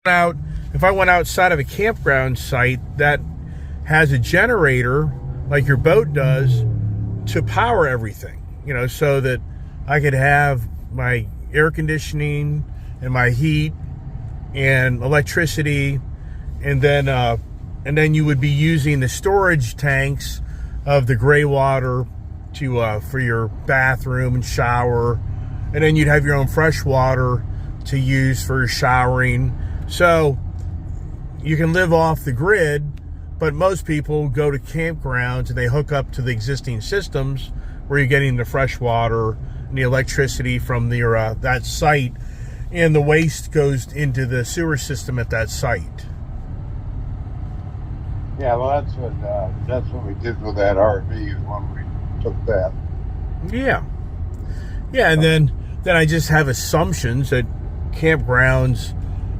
out if I went outside of a campground site that has a generator like your boat does to power everything, so that I could have my air conditioning and my heat and electricity, and then you would be using the storage tanks of the gray water for your bathroom and shower, and then you'd have your own fresh water to use for your showering. So you can live off the grid, but most people go to campgrounds and they hook up to the existing systems where you're getting the fresh water and the electricity from that site, and the waste goes into the sewer system at that site. Yeah, well, that's what we did with that RV when we took that. Yeah, and then I just have assumptions that campgrounds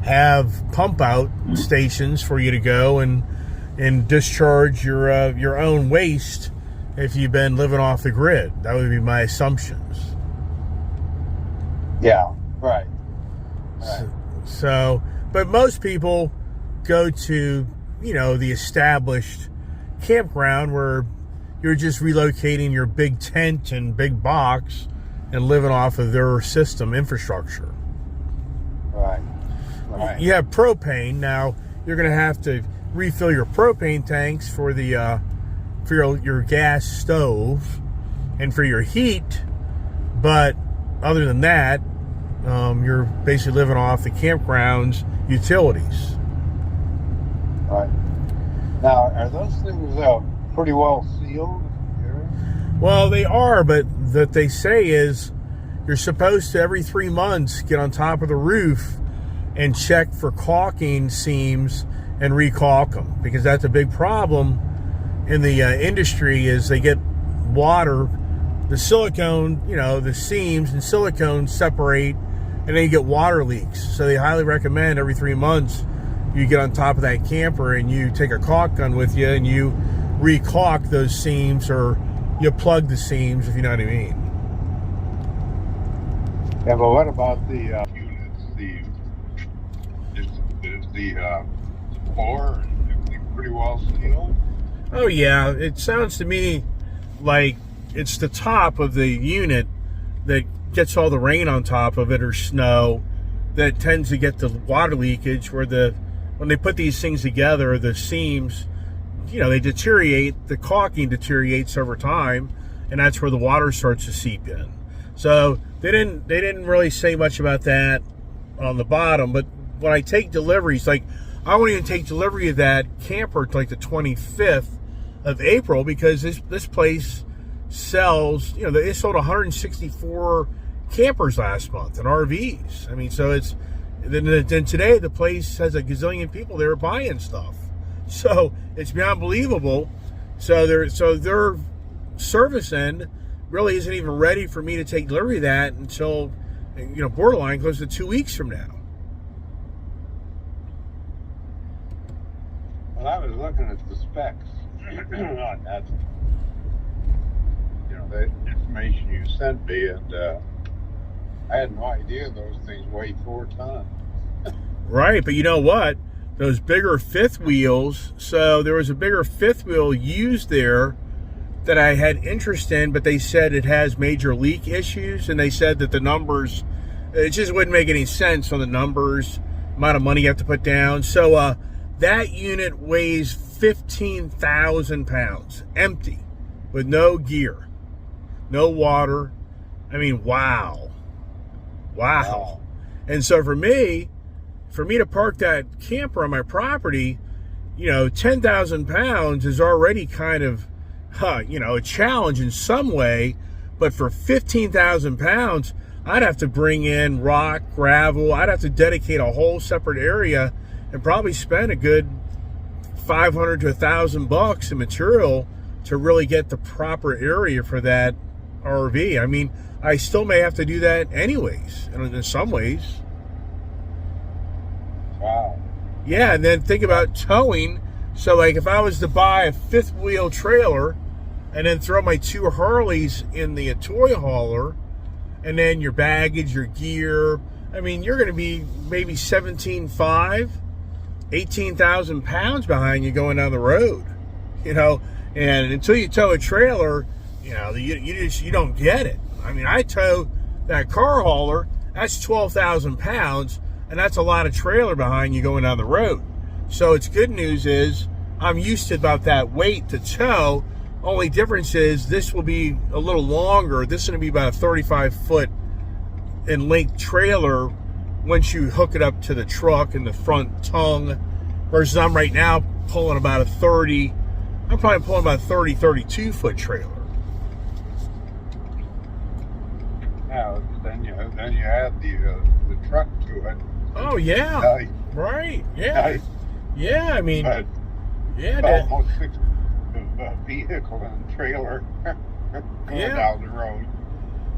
have pump out stations for you to go and discharge your own waste if you've been living off the grid. That would be my assumptions. Yeah, right. So, but most people go to, the established campground where you're just relocating your big tent and big box and living off of their system infrastructure. Right. You have propane. Now, you're going to have to refill your propane tanks for your gas stove and for your heat, but other than that, you're basically living off the campground's utilities. Right. Now, are those things pretty well sealed? Well, they are, but what they say is you're supposed to every 3 months get on top of the roof and check for caulking seams and re-caulk them, because that's a big problem in the industry. Is they get water, the silicone, the seams and silicone separate, and then you get water leaks. So they highly recommend every 3 months you get on top of that camper and you take a caulk gun with you and you re-caulk those seams, or you plug the seams, if you know what I mean. Yeah, but what about the units? Is the floor and everything pretty well sealed? Oh yeah, it sounds to me like it's the top of the unit that gets all the rain on top of it, or snow, that tends to get the water leakage, where when they put these things together, the seams, they deteriorate, the caulking deteriorates over time, and that's where the water starts to seep in. So they didn't really say much about that on the bottom, but when I take deliveries, like I won't even take delivery of that camper to like the 25th of April, because this place sells, they sold 164 campers last month and RVs. I mean, so it's then today the place has a gazillion people there buying stuff. So it's beyond believable. So their service end really isn't even ready for me to take delivery of that until, borderline close to 2 weeks from now. Well, I was looking at the specs on that, the information you sent me, and I had no idea those things weigh 4 tons. Right, but you know what? Those bigger fifth wheels, so there was a bigger fifth wheel used there that I had interest in, but they said it has major leak issues, and they said that the numbers, it just wouldn't make any sense on the numbers, amount of money you have to put down. So that unit weighs 15,000 pounds, empty, with no gear, no water. I mean, wow. And so for me to park that camper on my property, 10,000 pounds is already kind of, a challenge in some way. But for 15,000 pounds, I'd have to bring in rock, gravel. I'd have to dedicate a whole separate area and probably spend a good $500 to $1,000 in material to really get the proper area for that RV. I mean, I still may have to do that anyways, in some ways. Wow. Yeah, and then think about towing. So, like, if I was to buy a fifth wheel trailer and then throw my 2 Harleys in the toy hauler, and then your baggage, your gear, I mean, you're going to be maybe 17.5, 18,000 pounds behind you going down the road, and until you tow a trailer, you don't get it. I mean, I tow that car hauler, that's 12,000 pounds, and that's a lot of trailer behind you going down the road. So it's good news is I'm used to about that weight to tow. Only difference is this will be a little longer. This is going to be about a 35-foot in length trailer once you hook it up to the truck and the front tongue, versus I'm right now pulling about a 30, I'm probably pulling about a 32-foot trailer. Now, then you add the truck to it. Oh, yeah. Right. Yeah. Yeah, I mean, yeah. Almost 6 vehicle and trailer going down the road.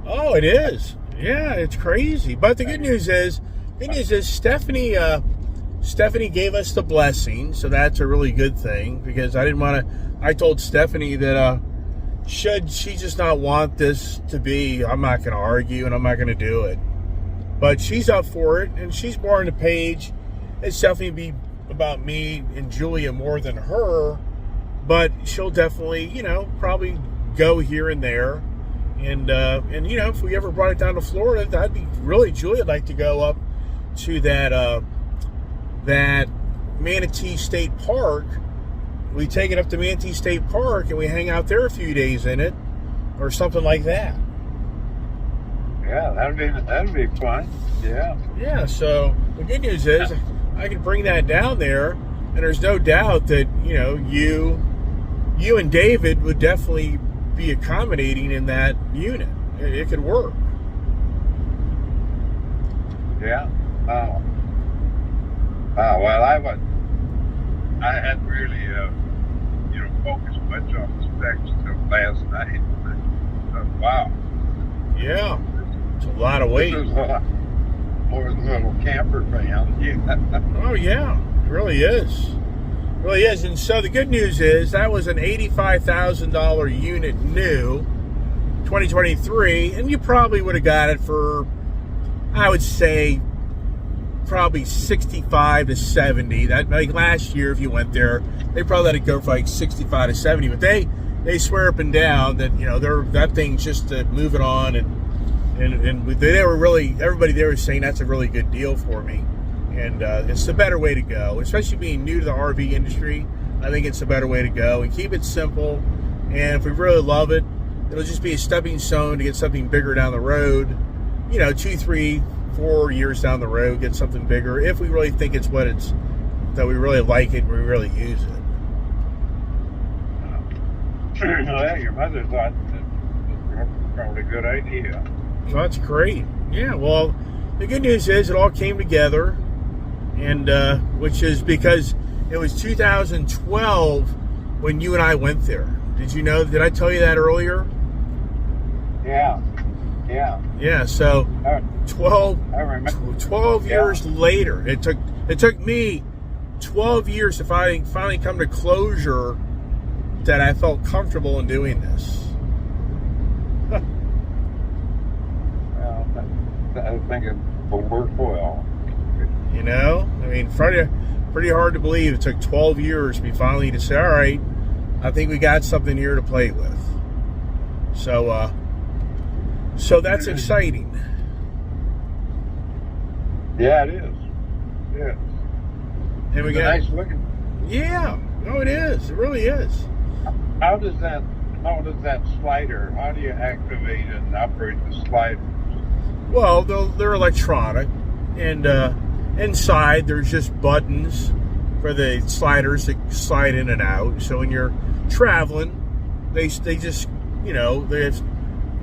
Oh, it is. Yeah, it's crazy. But the good news is Stephanie gave us the blessing, so that's a really good thing, because I told Stephanie that should she just not want this to be, I'm not going to argue and I'm not going to do it. But she's up for it, and she's more on the page. It's definitely be about me and Julia more than her, but she'll definitely, probably go here and there. And if we ever brought it down to Florida, that'd be really, Julia'd like to go up to that Manatee State Park. We take it up to Manatee State Park and we hang out there a few days in it, or something like that. Yeah, that'd be fun. Yeah. Yeah. So the good news is I can bring that down there, and there's no doubt that you and David would definitely be accommodating in that unit. It could work. Yeah. Well, I hadn't really, focused much on the specs until last night. Wow. Yeah. It's a lot of weight. This is a lot more than a little camper van. Yeah. Oh, yeah. It really is. It really is. And so the good news is that was an $85,000 unit new, 2023, and you probably would have got it for, I would say, probably 65 to 70. That, like last year, if you went there, they probably let it go for like 65 to 70. But they swear up and down that that thing's just to move it on, and they were really, everybody there was saying that's a really good deal for me, and it's the better way to go, especially being new to the RV industry. I think it's a better way to go, and keep it simple. And if we really love it, it'll just be a stepping stone to get something bigger down the road. 2, 3, 4 years down the road, get something bigger if we really think it's what it's, that we really like it and we really use it. Well, your mother thought that was probably a good idea. So that's great. Yeah, well, the good news is it all came together, and which is because it was 2012 when you and I went there. Did I tell you that earlier? Yeah. Yeah, so 12 years later, it took me 12 years to finally come to closure that I felt comfortable in doing this. Well, I think it will work well. I mean, pretty hard to believe it took 12 years to finally to say, all right, I think we got something here to play with. So that's exciting. Yeah, it is. Yeah. And we got nice looking. Yeah. No, it is. It really is. How does that slider? How do you activate and operate the slider? Well, they're electronic, and inside there's just buttons for the sliders to slide in and out. So when you're traveling, they just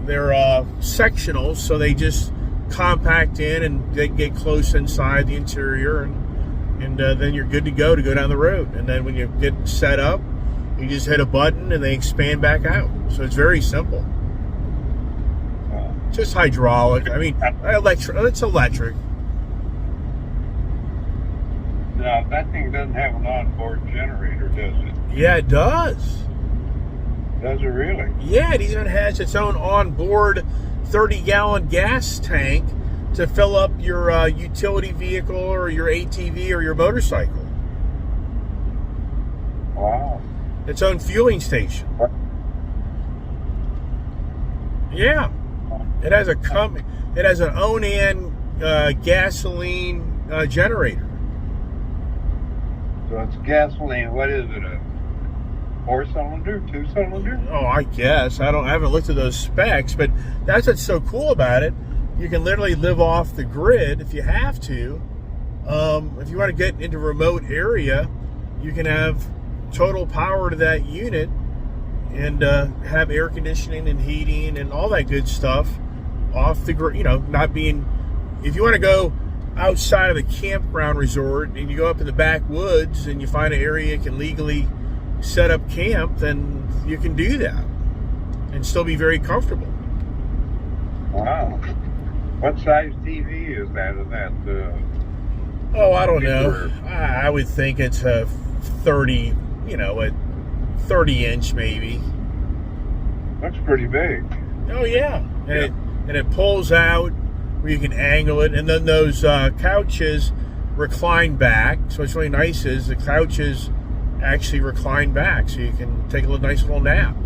they're sectional, so they just compact in and they get close inside the interior, and then you're good to go down the road. And then when you get set up, you just hit a button and they expand back out. So it's very simple. Just hydraulic. I mean, it's electric. Now, that thing doesn't have an onboard generator, does it? Yeah, it does. Does it really? Yeah, it even has its own onboard 30-gallon gas tank to fill up your utility vehicle or your ATV or your motorcycle. Wow. Its own fueling station. Yeah. It has It has an Onan gasoline generator. So it's gasoline. What is it? A 4-cylinder, 2-cylinder? Oh, I guess. I haven't looked at those specs, but that's what's so cool about it. You can literally live off the grid if you have to. If you want to get into a remote area, you can have total power to that unit and have air conditioning and heating and all that good stuff off the grid. Not being. If you want to go outside of the campground resort and you go up in the backwoods and you find an area you can legally set up camp, then you can do that and still be very comfortable. Wow. What size TV is that? Is that I don't know. I would think it's a 30, a 30-inch maybe. That's pretty big. Oh yeah, and it pulls out where you can angle it, and then those couches recline back. So what's really nice is the couches actually recline back, so you can take a nice little nap.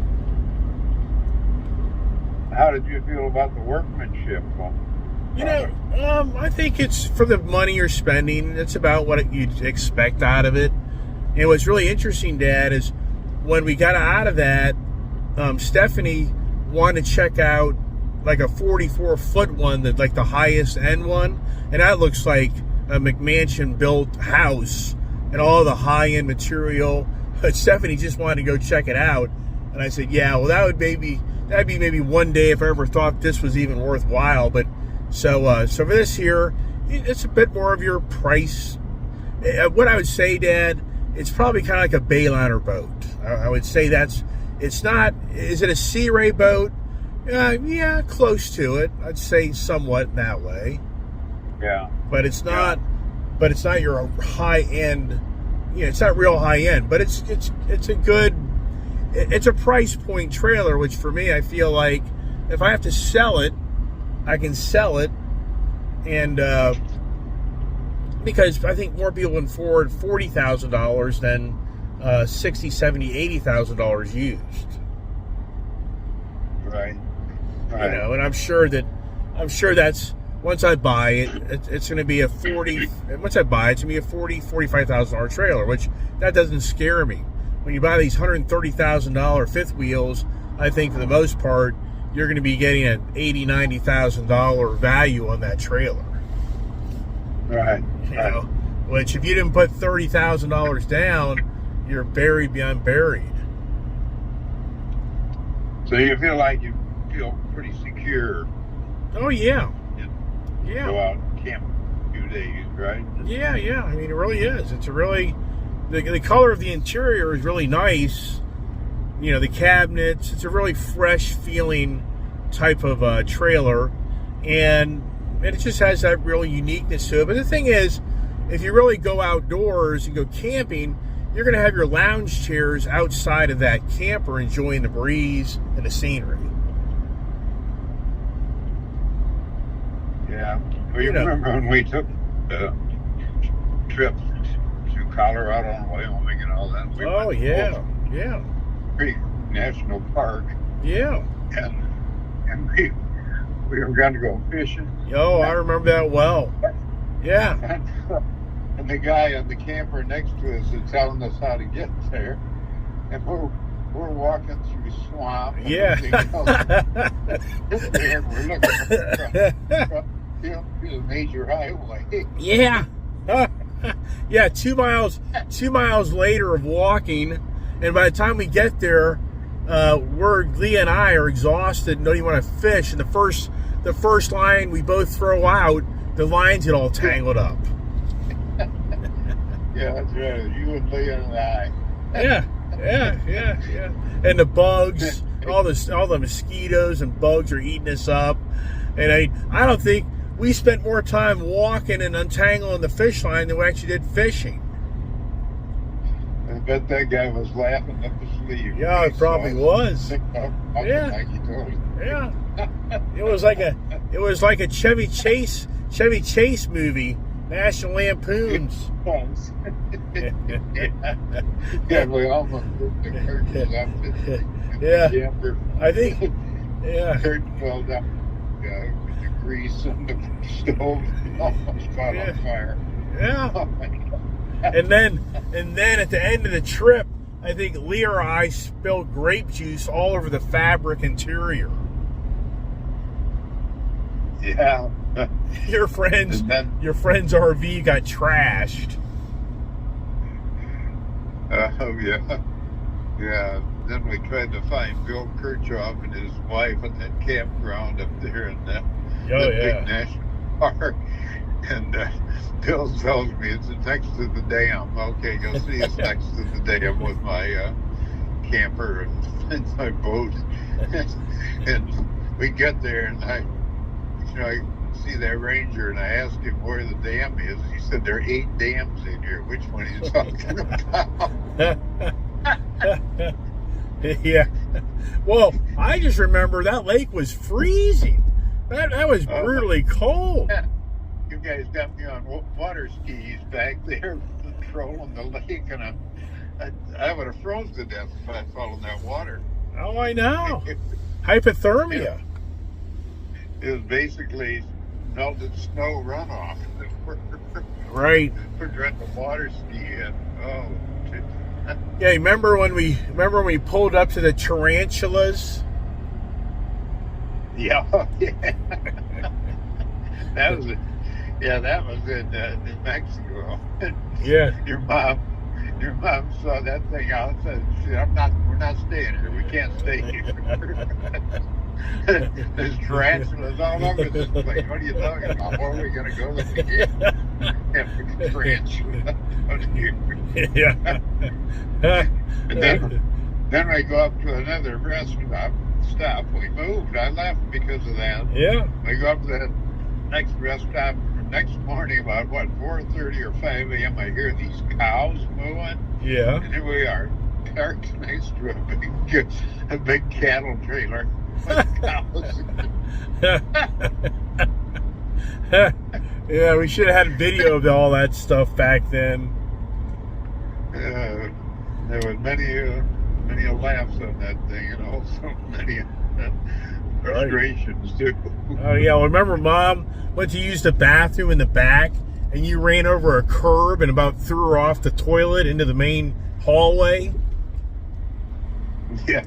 How did you feel about the workmanship? I think it's for the money you're spending. It's about what you'd expect out of it. And what's really interesting, Dad, is when we got out of that, Stephanie wanted to check out like a 44-foot one, that like the highest end one, and that looks like a McMansion built house and all the high-end material. But Stephanie just wanted to go check it out, and I said, yeah, well, that'd be maybe one day if I ever thought this was even worthwhile. But so for this here, it's a bit more of your price. What I would say, Dad, it's probably kind of like a Bayliner boat. I would say it's not. Is it a Sea Ray boat? Yeah, close to it. I'd say somewhat in that way. Yeah. But it's not. But it's not your high end. It's not real high end. But it's a good. It's a price point trailer, which for me, I feel like if I have to sell it, I can sell it, and because I think more people can afford $40,000 than $60,000, $70,000, $80,000 used. Right. And I'm sure that's once I buy it, it's going to be a $45,000 trailer, which that doesn't scare me. When you buy these $130,000 fifth wheels, I think for the most part, you're going to be getting an $80,000, $90,000 value on that trailer. Right. Which if you didn't put $30,000 down, you're buried beyond buried. So you feel pretty secure. Oh yeah. Yeah. Go out and camp a few days, right? Yeah. I mean, it really is. It's a really the color of the interior is really nice. The cabinets. It's a really fresh feeling type of trailer, and it just has that real uniqueness to it. But the thing is, if you really go outdoors and go camping, you're going to have your lounge chairs outside of that camper enjoying the breeze and the scenery. Yeah. Well, you remember when we took the trip to Colorado and Wyoming and all that? Yeah. Creek National Park. Yeah. And we were going to go fishing. Oh, I remember that well. Yeah. And the guy on the camper next to us is telling us how to get there. And we're walking through swamp. Yeah. We're looking for a major highway. Yeah. Yeah, 2 miles later of walking, and by the time we get there, Leah and I are exhausted and don't even want to fish. And the first line we both throw out, the lines get all tangled up. Yeah, that's right. You and Leah and I. Yeah. And the bugs, all the mosquitoes and bugs are eating us up. And I don't think we spent more time walking and untangling the fish line than we actually did fishing. I bet that guy was laughing up his sleeve. Yeah, it probably was. Yeah. Yeah. It was like a Chevy Chase Chevy Chase movie, National Lampoons. Yes. Yeah, we almost moved the curtains up in Yeah. the camper. I think, yeah. Curtain fell down. With the grease on the stove almost caught Yeah. on fire. Yeah. Oh my God. And then at the end of the trip, I think Lee or I spilled grape juice all over the fabric interior. Yeah. Your friend's And then, RV got trashed. oh yeah. Yeah. Then we tried to find Bill Kirchhoff and his wife at that campground up there in the big national park. And Bill tells me it's next to the dam. Okay, you'll see it's next to the dam with my camper and my boat. And we get there, and I see that ranger, and I asked him where the dam is. He said there are 8 dams in here. Which one are you talking about? Yeah. Well, I just remember that lake was freezing. That was brutally cold. You guys got me on water skis back there patrolling the lake, and I would have frozen to death if I'd fallen in that water. Oh, I know. Hypothermia. It was basically melted snow runoff. Right. We're trying to water ski in. Oh, yeah. Remember when we pulled up to the tarantulas? yeah. That was it. Yeah, that was in New Mexico. Yeah. Your mom saw that thing out and said, we're not staying here. We can't stay here. There's tarantulas all over this place. What are you talking about? Where are we going to go this weekend? Have tarantula out here. Yeah. And then we go up to another rest stop. We moved. I left because of that. Yeah. We go up to the next rest stop. Next morning, about 4:30 or 5 a.m., I hear these cows mooing. Yeah. And here we are, parked next to a big cattle trailer. Cows. Yeah, we should have had video of all that stuff back then. There was many laughs on that thing, and also many frustrations too. Oh yeah, well, remember Mom went to use the bathroom in the back, and you ran over a curb and about threw her off the toilet into the main hallway. Yeah.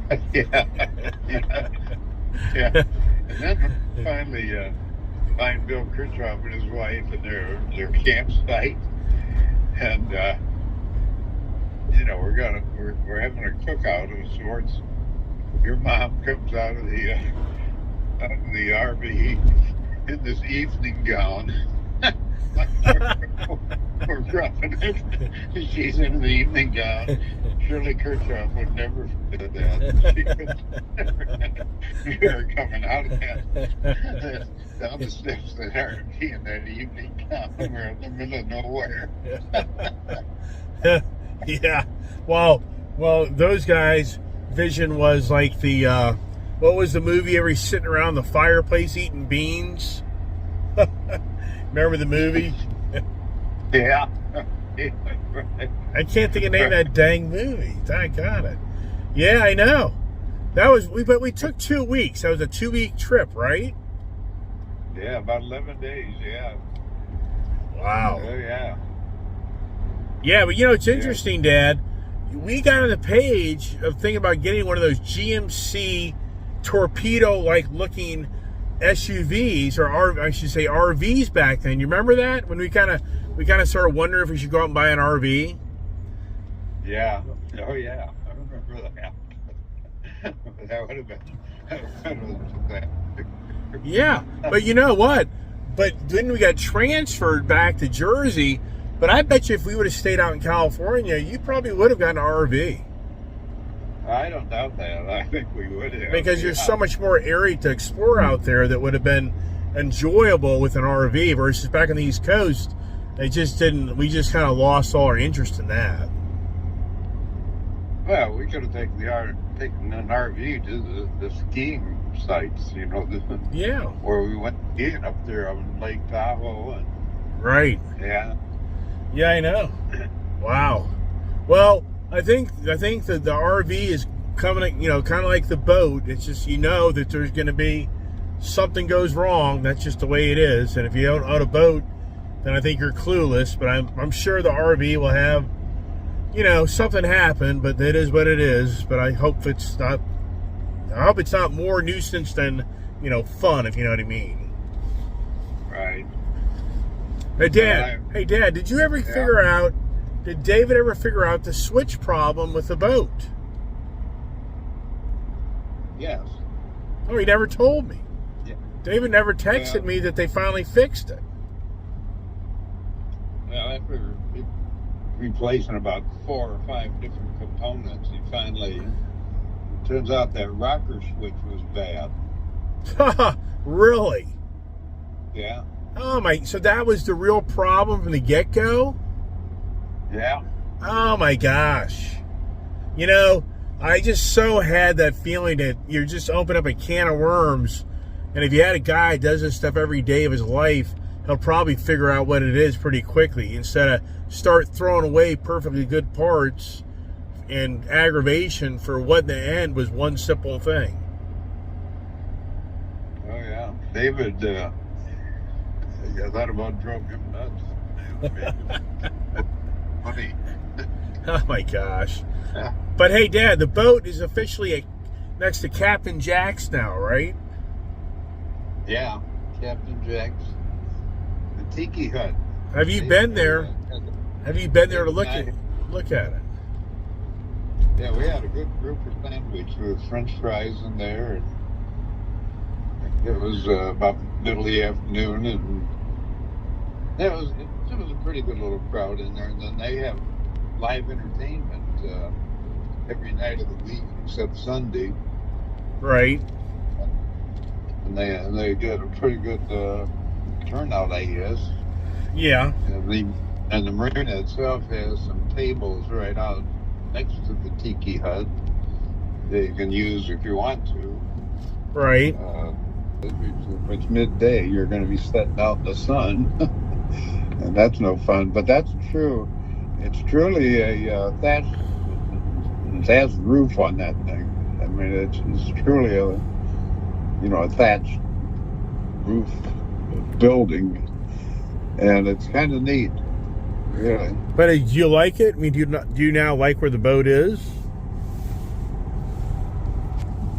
And then finally find Bill Kirchhoff and his wife and their campsite, and we're having a cookout of sorts. Your mom comes out of the RV in this evening gown. We're roughing it. She's in the evening gown. Shirley Kirchhoff would never fit that. She would never coming out of that down the steps of the RV in that evening gown. We're in the middle of nowhere. Yeah. Well, those guys' vision was like the what was the movie? Every sitting around the fireplace eating beans. Remember the movie? Yeah. I can't think of the name of that dang movie. I got it. Yeah, I know. But we took 2 weeks. That was a 2-week trip, right? Yeah, about 11 days. Yeah. Wow. Oh yeah. Yeah, but it's interesting, Dad. We got on the page of thinking about getting one of those GMC torpedo-like looking SUVs, or I should say RVs back then. You remember that? When we kind of started wondering if we should go out and buy an RV? Yeah. Oh yeah. I remember that. That would have been Yeah. But you know what? But then we got transferred back to Jersey. But I bet you if we would have stayed out in California, you probably would have gotten an RV. I don't doubt that. I think we would have. Because there's so much more area to explore out there that would have been enjoyable with an RV versus back on the East Coast. We just kind of lost all our interest in that. Well, we could have taken an RV to the skiing sites, Yeah. where we went skiing up there on Lake Tahoe. And, right. Yeah. Yeah, I know. Wow. Well, I think that the RV is coming, kind of like the boat. It's just, that there's going to be something goes wrong. That's just the way it is. And if you don't own a boat, then I think you're clueless. But I'm sure the RV will have, something happen. But that is what it is. But I hope it's not more nuisance than fun, if you know what I mean. Right. Hey Dad, did you ever figure out? Did David ever figure out the switch problem with the boat? Yes. Oh, he never told me. Yeah. David never texted me that they finally fixed it. Well, after replacing about 4 or 5 different components, he finally, turns out that rocker switch was bad. Really? Yeah. Oh my! So that was the real problem from the get-go? Yeah. Oh my gosh! I just so had that feeling that you're just opening up a can of worms, and if you had a guy that does this stuff every day of his life, he'll probably figure out what it is pretty quickly instead of start throwing away perfectly good parts and aggravation for what in the end was one simple thing. Oh yeah, David. Yeah, that about drove him nuts. Funny. Oh my gosh. Yeah. But hey, Dad, the boat is officially next to Captain Jack's now, right? Yeah, Captain Jack's. The Tiki Hut. Have you been there? Have you been there to look at it? Yeah, we had a good group of sandwich with French fries in there. And it was about middle of the afternoon, and it was a pretty good little crowd in there. And then they have live entertainment every night of the week except Sunday. Right. And they get a pretty good turnout, I guess. Yeah. And the marina itself has some tables right out next to the Tiki Hut that you can use if you want to. Right. If it's midday, you're going to be sitting out in the sun, and that's no fun. But that's true. It's truly a thatched roof on that thing. I mean, it's truly a thatched roof building, and it's kind of neat, really. But do you like it? I mean, do you now like where the boat is?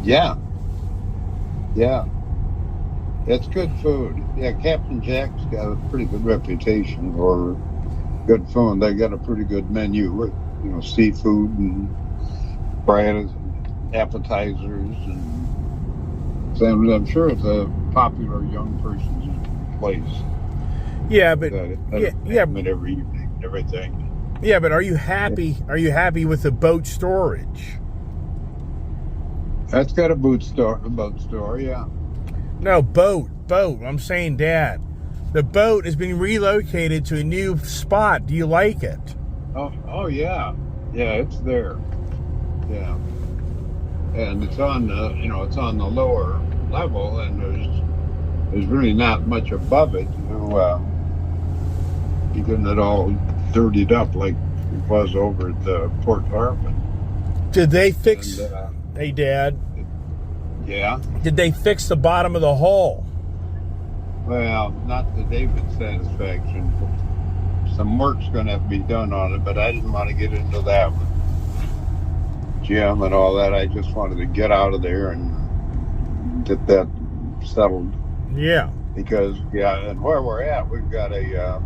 Yeah. It's good food. Yeah, Captain Jack's got a pretty good reputation for good food. They got a pretty good menu with, seafood and fries, appetizers, and so I'm sure it's a popular young person's place. Yeah, but every evening and everything. Yeah, but are you happy? Are you happy with the boat storage? That's got a boat store, yeah. No, boat. I'm saying, Dad, the boat has been relocated to a new spot. Do you like it? Oh yeah. Yeah, it's there. Yeah. And it's on it's on the lower level, and there's really not much above it, getting it all dirtied up like it was over at the Port Hartman. Did they fix? Hey, Dad. Yeah. Did they fix the bottom of the hull? Well, not to David's satisfaction. Some work's going to have to be done on it, but I didn't want to get into that with Jim and all that. I just wanted to get out of there and get that settled. Yeah. Because, and where we're at, we've got a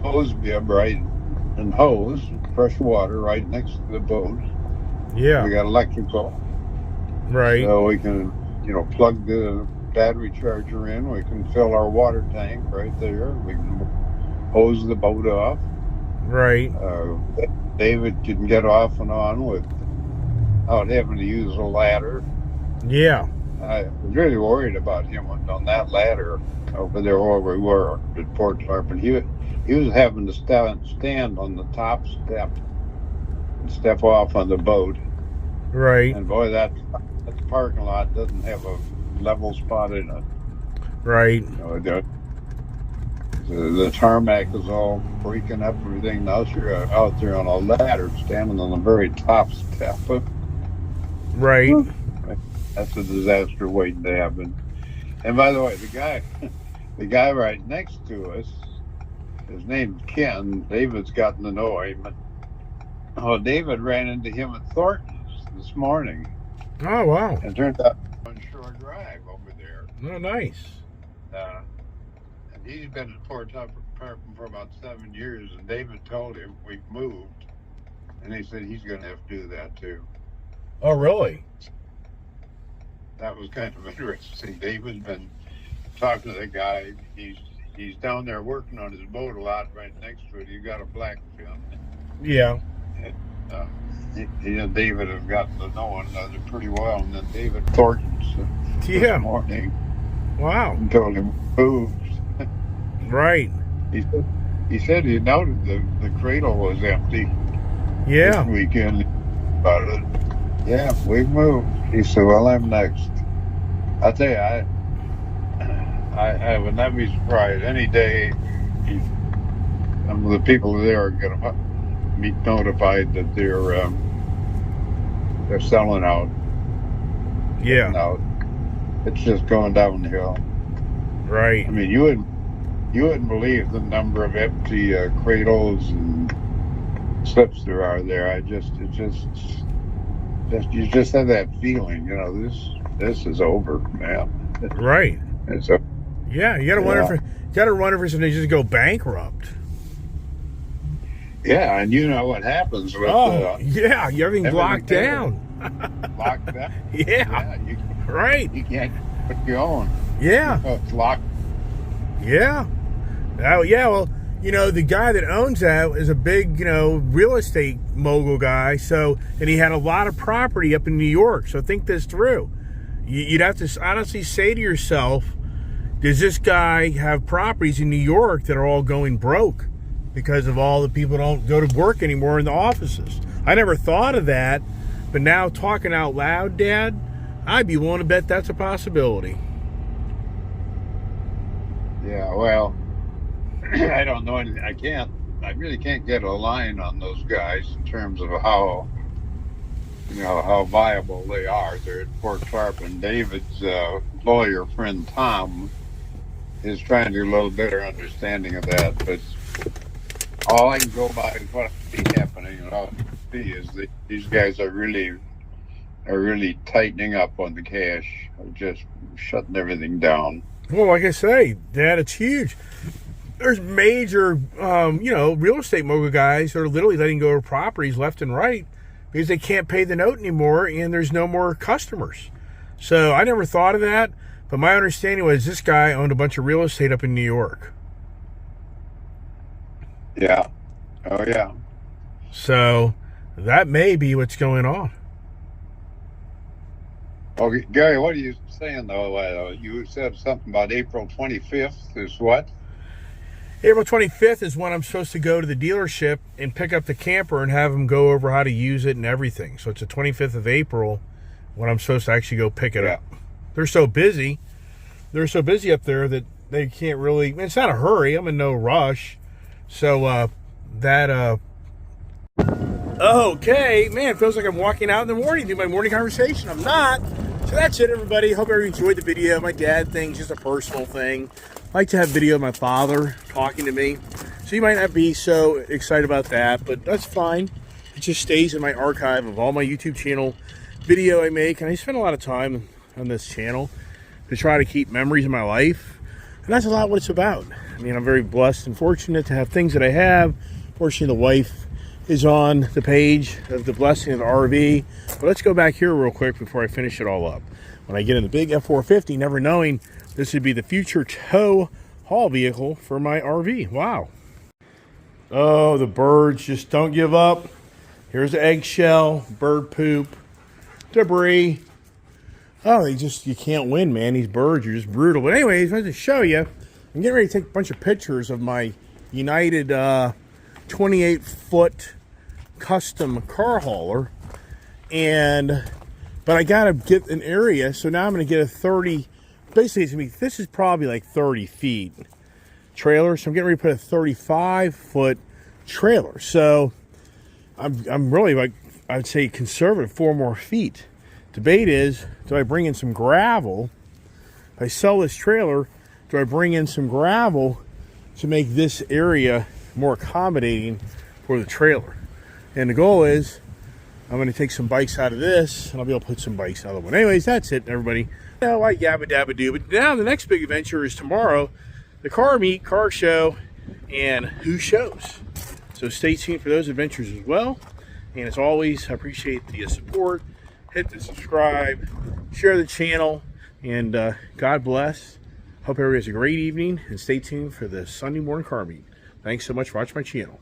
hose bib right, and hose, fresh water right next to the boat. Yeah. We got electrical. Right. So we can, plug the battery charger in. We can fill our water tank right there. We can hose the boat off. Right. David can get off and on without having to use a ladder. Yeah. I was really worried about him on that ladder over there where we were at Port Hartman. He was having to stand on the top step and step off on the boat. Right. And boy, the parking lot doesn't have a level spot in it. Right. You know, the tarmac is all breaking up everything. Now you're out there on a ladder, standing on the very top step. Right. That's a disaster waiting to happen. And by the way, the guy right next to us, his name's Ken. David's gotten to know him. Oh, David ran into him at Thornton's this morning. Oh, wow. And turned out on Shore Drive over there. Oh, nice. And he's been at Port Tarpon for about 7 years, and David told him we've moved. And he said he's going to have to do that too. Oh, really? That was kind of interesting. David's been talking to the guy. He's down there working on his boat a lot right next to it. He got a blackfin. Yeah. And, he and David have gotten to know one another pretty well. And then David Thornton's this morning. Wow. And told him moved. Right. He said he noted the cradle was empty. Yeah. This weekend about it. Yeah, we've moved. He said, well, I'm next. I'll tell you, I would not be surprised any day some of the people there are going to be notified that they're selling out. Yeah. Out. It's just going downhill. Right. I mean, you wouldn't believe the number of empty cradles and slips there are there. You just have that feeling, you know, this is over, man. Right. It's over. Yeah, you gotta wonder if they just go bankrupt. Yeah, and you know what happens with yeah, everything's locked down. Locked down. Yeah. Right. You can't put your own. Yeah. It's locked. Yeah. Oh, yeah. Well, you know, the guy that owns that is a big, real estate mogul guy. So, and he had a lot of property up in New York. So think this through. You'd have to honestly say to yourself, does this guy have properties in New York that are all going broke because of all the people don't go to work anymore in the offices? I never thought of that, but now talking out loud, Dad, I'd be willing to bet that's a possibility. Yeah, well, I don't know anything. I really can't get a line on those guys in terms of how viable they are. They're at Port Tarpon. David's lawyer friend Tom is trying to get a little better understanding of that, but all I can go by is what I see happening. And all I see is that these guys are really tightening up on the cash, just shutting everything down. Well, like I say, Dad, it's huge. There's major, real estate mogul guys that are literally letting go of properties left and right because they can't pay the note anymore and there's no more customers. So I never thought of that, but my understanding was this guy owned a bunch of real estate up in New York. Yeah. Oh, yeah. So that may be what's going on. Okay, Gary, what are you saying, though? You said something about April 25th is what? April 25th is when I'm supposed to go to the dealership and pick up the camper and have them go over how to use it and everything. So it's the 25th of April when I'm supposed to actually go pick it up. They're so busy. They're so busy up there that they can't really... It's not a hurry. I'm in no rush. So okay, man, it feels like I'm walking out in the morning, do my morning conversation. I'm not. So that's it, everybody. Hope everybody enjoyed the video. My dad thing's just a personal thing. I like to have video of my father talking to me. So you might not be so excited about that, but that's fine. It just stays in my archive of all my YouTube channel video I make. And I spend a lot of time on this channel to try to keep memories of my life. And that's a lot what it's about. I mean, I'm very blessed and fortunate to have things that I have. Fortunately, the wife is on the page of the blessing of the RV. But let's go back here real quick before I finish it all up. When I get in the big F450, never knowing this would be the future tow haul vehicle for my RV. Wow. Oh, the birds just don't give up. Here's the eggshell, bird poop, debris. Oh, you can't win, man. These birds are just brutal. But anyways, I want to show you. I'm getting ready to take a bunch of pictures of my United 28-foot custom car hauler. And But I gotta get an area, so now I'm gonna get a 30. Basically, it's gonna be, this is probably like 30 feet trailer. So I'm getting ready to put a 35-foot trailer. So I'm really, like, I'd say conservative, 4 more feet. Debate is, do I bring in some gravel? If I sell this trailer, do I bring in some gravel to make this area more accommodating for the trailer? And the goal is, I'm going to take some bikes out of this, and I'll be able to put some bikes out of the one. Anyways, that's it, everybody. Now, like yabba dabba do, but now the next big adventure is tomorrow, the car meet, car show, and who shows. So stay tuned for those adventures as well. And as always, I appreciate the support. Hit the subscribe, share the channel, and God bless. Hope everybody has a great evening, and stay tuned for the Sunday morning car meet. Thanks so much for watching my channel.